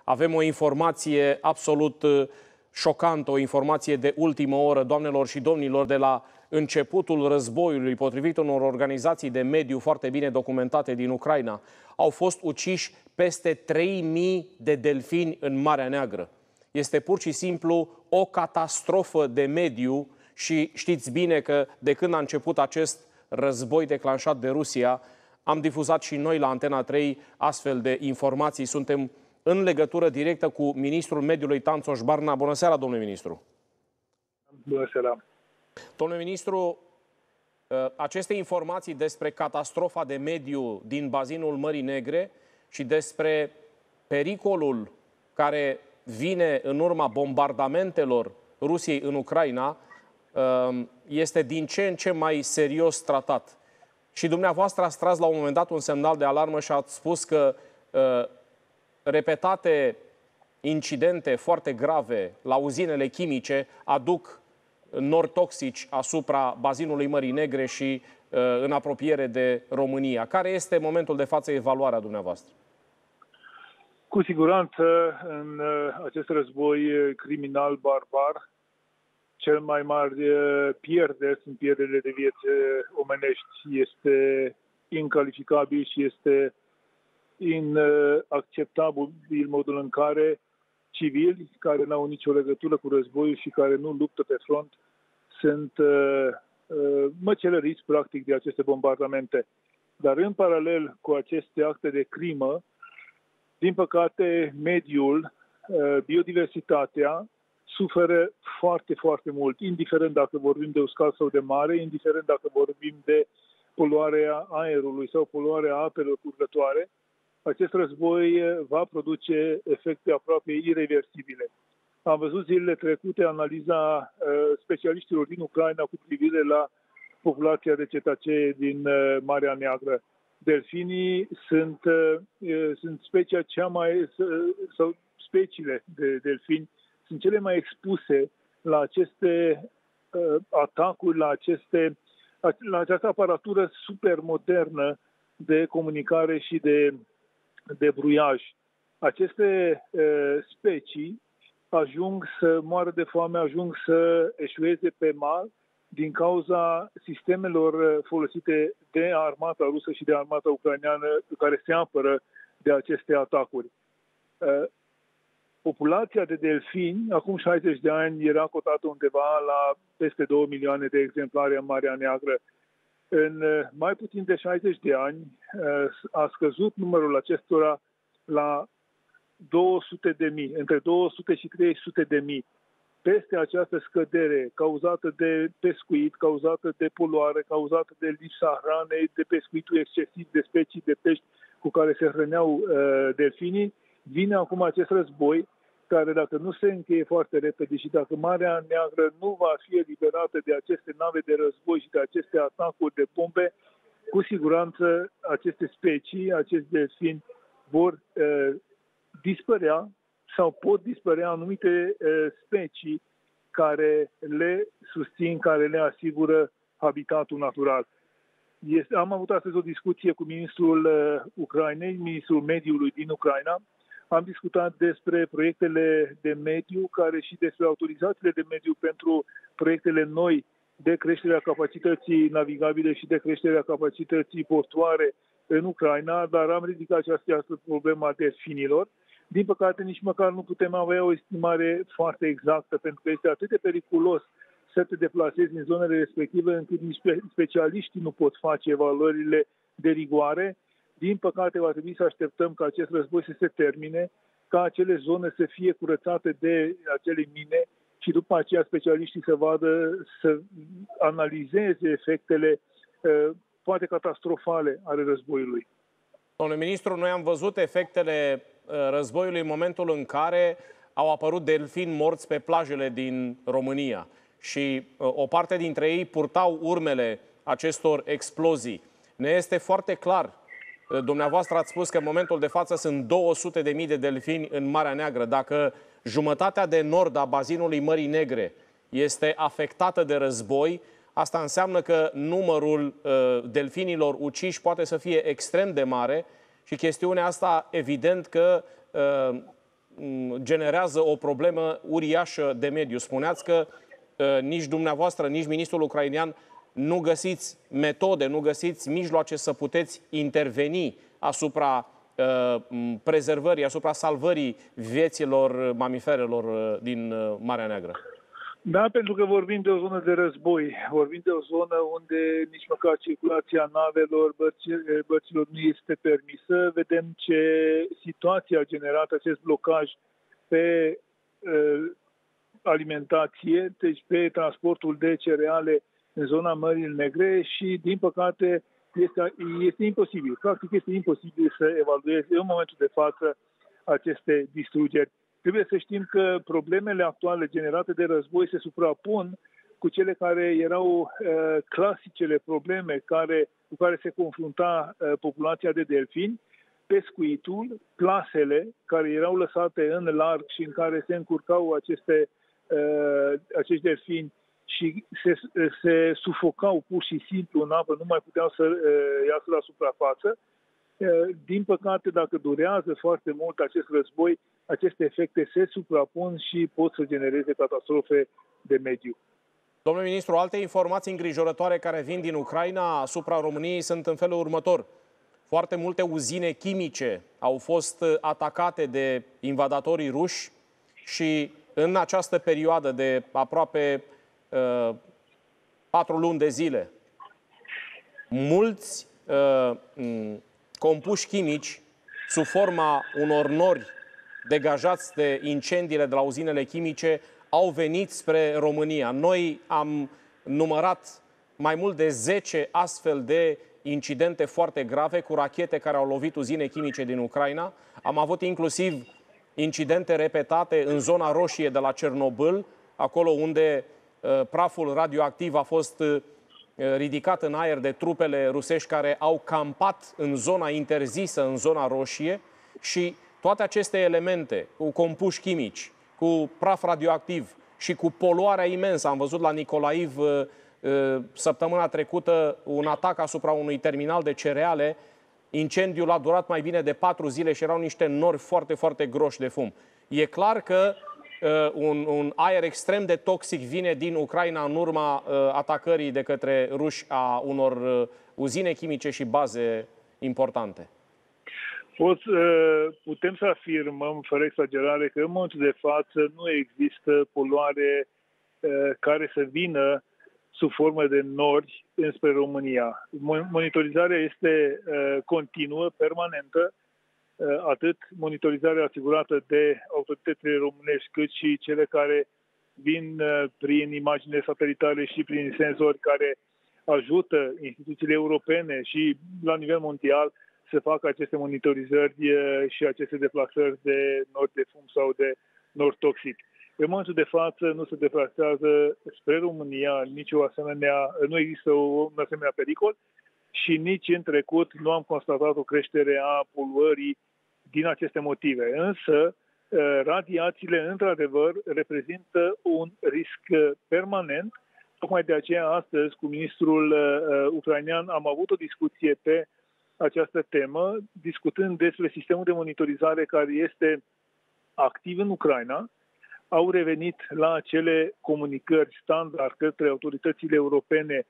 Avem o informație absolut șocantă, o informație de ultimă oră, doamnelor și domnilor, de la începutul războiului, potrivit unor organizații de mediu foarte bine documentate din Ucraina, au fost uciși peste 3000 de delfini în Marea Neagră. Este pur și simplu o catastrofă de mediu și știți bine că de când a început acest război declanșat de Rusia, am difuzat și noi la Antena 3 astfel de informații. Suntem în legătură directă cu ministrul mediului Tanțoș Barna. Bună seara, domnule ministru! Bună seara! Domnule ministru, aceste informații despre catastrofa de mediu din bazinul Mării Negre și despre pericolul care vine în urma bombardamentelor Rusiei în Ucraina este din ce în ce mai serios tratat. Și dumneavoastră ați tras la un moment dat un semnal de alarmă și ați spus că repetate incidente foarte grave la uzinele chimice aduc nori toxici asupra bazinului Mării Negre și în apropiere de România. Care este în momentul de față evaluarea dumneavoastră? Cu siguranță, în acest război criminal barbar, cel mai mari pierderi sunt pierderile de vieți omenești. Este incalificabil și este inacceptabil modul în care civili care n-au nicio legătură cu războiul și care nu luptă pe front sunt măcelăriți practic de aceste bombardamente. Dar în paralel cu aceste acte de crimă, din păcate, mediul, biodiversitatea suferă foarte, foarte mult, indiferent dacă vorbim de uscat sau de mare, indiferent dacă vorbim de poluarea aerului sau poluarea apelor curgătoare. Acest război va produce efecte aproape ireversibile. Am văzut zilele trecute analiza specialiștilor din Ucraina cu privire la populația de cetacee din Marea Neagră. Delfinii sunt specia cea mai, sau speciile de delfini sunt cele mai expuse la aceste atacuri, la această aparatură super modernă de comunicare și de bruiaj. Aceste specii ajung să moară de foame, ajung să eșueze pe mal din cauza sistemelor folosite de armata rusă și de armata ucraineană care se apără de aceste atacuri. Populația de delfini, acum 60 de ani, era cotată undeva la peste 2 milioane de exemplare în Marea Neagră. În mai puțin de 60 de ani a scăzut numărul acestora la 200.000, între 200 și 300.000. Peste această scădere cauzată de pescuit, cauzată de poluare, cauzată de lipsa hranei, de pescuitul excesiv de specii de pești cu care se hrăneau delfinii, vine acum acest război care, dacă nu se încheie foarte repede și dacă Marea Neagră nu va fi eliberată de aceste nave de război și de aceste atacuri de bombe, cu siguranță aceste specii, acești delfini vor dispărea sau pot dispărea anumite specii care le susțin, care le asigură habitatul natural. Am avut astăzi o discuție cu ministrul Ucrainei, ministrul mediului din Ucraina. Am discutat despre proiectele de mediu, care și despre autorizațiile de mediu pentru proiectele noi de creșterea capacității navigabile și de creșterea capacității portoare în Ucraina, dar am ridicat această problemă a delfinilor. Din păcate, nici măcar nu putem avea o estimare foarte exactă, pentru că este atât de periculos să te deplasezi în zonele respective, încât nici specialiștii nu pot face evaluările de rigoare. Din păcate, va trebui să așteptăm ca acest război să se termine, ca acele zone să fie curățate de acele mine și după aceea specialiștii să analizeze efectele poate catastrofale ale războiului. Domnule ministru, noi am văzut efectele războiului în momentul în care au apărut delfini morți pe plajele din România și o parte dintre ei purtau urmele acestor explozii. Ne este foarte clar, dumneavoastră ați spus că în momentul de față sunt 200.000 de delfini în Marea Neagră. Dacă jumătatea de nord a bazinului Mării Negre este afectată de război, asta înseamnă că numărul delfinilor uciși poate să fie extrem de mare și chestiunea asta evident că generează o problemă uriașă de mediu. Spuneați că nici dumneavoastră, nici ministrul ucrainean nu găsiți metode, nu găsiți mijloace să puteți interveni asupra prezervării, asupra salvării vieților mamiferelor din Marea Neagră. Da, pentru că vorbim de o zonă de război, vorbim de o zonă unde nici măcar circulația navelor, bărților nu este permisă. Vedem ce situație a generat acest blocaj pe alimentație, deci pe transportul de cereale în zona Mării Negre și, din păcate, este imposibil. Practic este imposibil să evalueze în momentul de față aceste distrugeri. Trebuie să știm că problemele actuale generate de război se suprapun cu cele care erau clasicele probleme cu care se confrunta populația de delfini, pescuitul, plasele care erau lăsate în larg și în care se încurcau acești delfini și se sufocau pur și simplu în apă, nu mai puteau să iasă la suprafață. Din păcate, dacă durează foarte mult acest război, aceste efecte se suprapun și pot să genereze catastrofe de mediu. Domnule ministru, alte informații îngrijorătoare care vin din Ucraina asupra României sunt în felul următor. Foarte multe uzine chimice au fost atacate de invadatorii ruși și în această perioadă de aproape 4 luni de zile, mulți compuși chimici sub forma unor nori degajați de incendiile de la uzinele chimice au venit spre România. Noi am numărat mai mult de 10 astfel de incidente foarte grave cu rachete care au lovit uzine chimice din Ucraina. Am avut inclusiv incidente repetate în zona roșie de la Cernobâl, acolo unde praful radioactiv a fost ridicat în aer de trupele rusești care au campat în zona interzisă, în zona roșie, și toate aceste elemente cu compuși chimici, cu praf radioactiv și cu poluarea imensă. Am văzut la Nicolaiv săptămâna trecută un atac asupra unui terminal de cereale. Incendiul a durat mai bine de 4 zile și erau niște nori foarte, foarte groși de fum. E clar că un aer extrem de toxic vine din Ucraina în urma atacării de către ruși a unor uzine chimice și baze importante. Putem să afirmăm, fără exagerare, că în momentul de față nu există poluare care să vină sub formă de nori înspre România. Monitorizarea este continuă, permanentă, atât monitorizarea asigurată de autoritățile românești, cât și cele care vin prin imagine satelitare și prin senzori care ajută instituțiile europene și la nivel mondial să facă aceste monitorizări și aceste deplasări de nori de fum sau de nori toxic. În momentul de față nu se deplasează spre România nu există un asemenea pericol și nici în trecut nu am constatat o creștere a poluării din aceste motive. Însă, radiațiile, într-adevăr, reprezintă un risc permanent. Tocmai de aceea, astăzi, cu ministrul ucrainean, am avut o discuție pe această temă, discutând despre sistemul de monitorizare care este activ în Ucraina. Au revenit la acele comunicări standard către autoritățile europene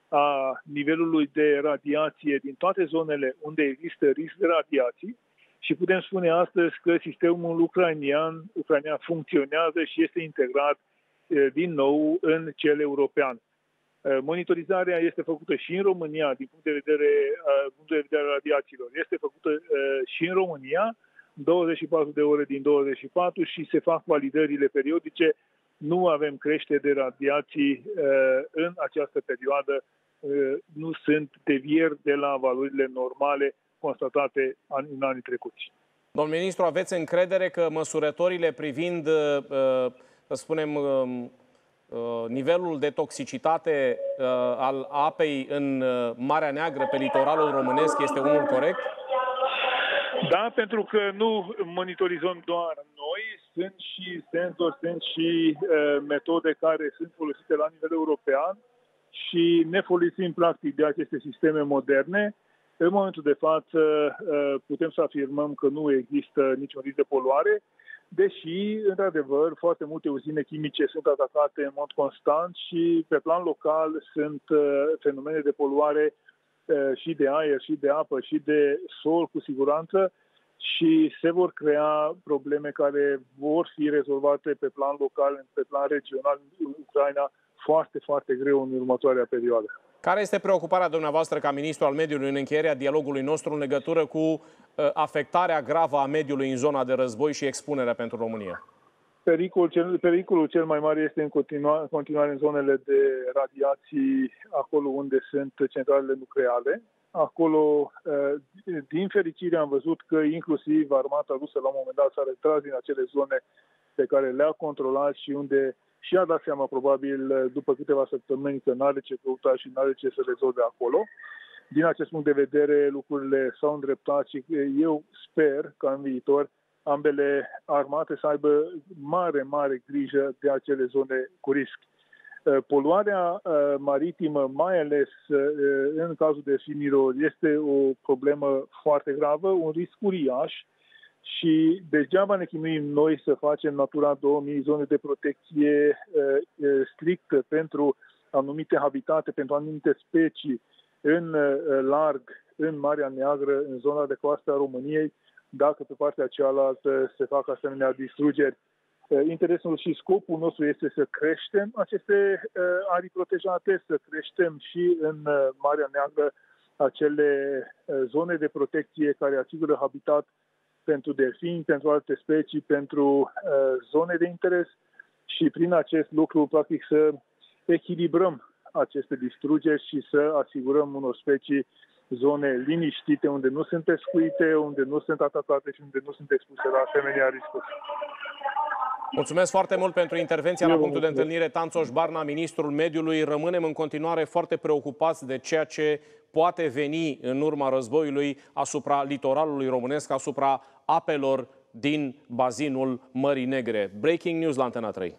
a nivelului de radiație din toate zonele unde există risc de radiații și putem spune astăzi că sistemul ucrainean funcționează și este integrat din nou în cel european. Monitorizarea este făcută și în România din punct de vedere al radiațiilor. Este făcută și în România 24 de ore din 24 și se fac validările periodice. Nu avem creștere de radiații în această perioadă. Nu sunt devieri de la valorile normale constatate în anii trecuți. Domnul ministru, aveți încredere că măsurătorile privind, să spunem, nivelul de toxicitate al apei în Marea Neagră, pe litoralul românesc, este unul corect? Da, pentru că nu monitorizăm doar noi, sunt și senzori, sunt și metode care sunt folosite la nivel european și ne folosim practic de aceste sisteme moderne. În momentul de față putem să afirmăm că nu există niciun risc de poluare, deși, într-adevăr, foarte multe uzine chimice sunt atacate în mod constant și pe plan local sunt fenomene de poluare și de aer, și de apă, și de sol, cu siguranță, și se vor crea probleme care vor fi rezolvate pe plan local, pe plan regional în Ucraina, foarte, foarte greu în următoarea perioadă. Care este preocuparea dumneavoastră ca ministru al mediului în încheierea dialogului nostru în legătură cu afectarea gravă a mediului în zona de război și expunerea pentru România? Pericolul cel mai mare este în continuare în zonele de radiații, acolo unde sunt centralele nucleare. Acolo, din fericire, am văzut că inclusiv armata rusă la un moment dat s-a retras din acele zone pe care le-a controlat și unde și-a dat seama probabil după câteva săptămâni că n-are ce căuta și n-are ce să rezolve acolo. Din acest punct de vedere, lucrurile s-au îndreptat și eu sper că în viitor ambele armate să aibă mare grijă de acele zone cu risc. Poluarea maritimă, mai ales în cazul delfinilor, este o problemă foarte gravă, un risc uriaș și degeaba ne chinuim noi să facem Natura 2000, zone de protecție strictă pentru anumite habitate, pentru anumite specii în larg, în Marea Neagră, în zona de coastă a României, dacă pe partea cealaltă se fac asemenea distrugeri. Interesul și scopul nostru este să creștem aceste arii protejate, să creștem și în Marea Neagră acele zone de protecție care asigură habitat pentru delfini, pentru alte specii, pentru zone de interes și prin acest lucru, practic, să echilibrăm aceste distrugeri și să asigurăm unor specii zone liniștite, unde nu sunt pescuite, unde nu sunt atacate și unde nu sunt expuse la asemenea riscuri. Mulțumesc foarte mult pentru intervenția la punctul de întâlnire. Tanțoș Barna, ministrul mediului. Rămânem în continuare foarte preocupați de ceea ce poate veni în urma războiului asupra litoralului românesc, asupra apelor din bazinul Mării Negre. Breaking news la Antena 3.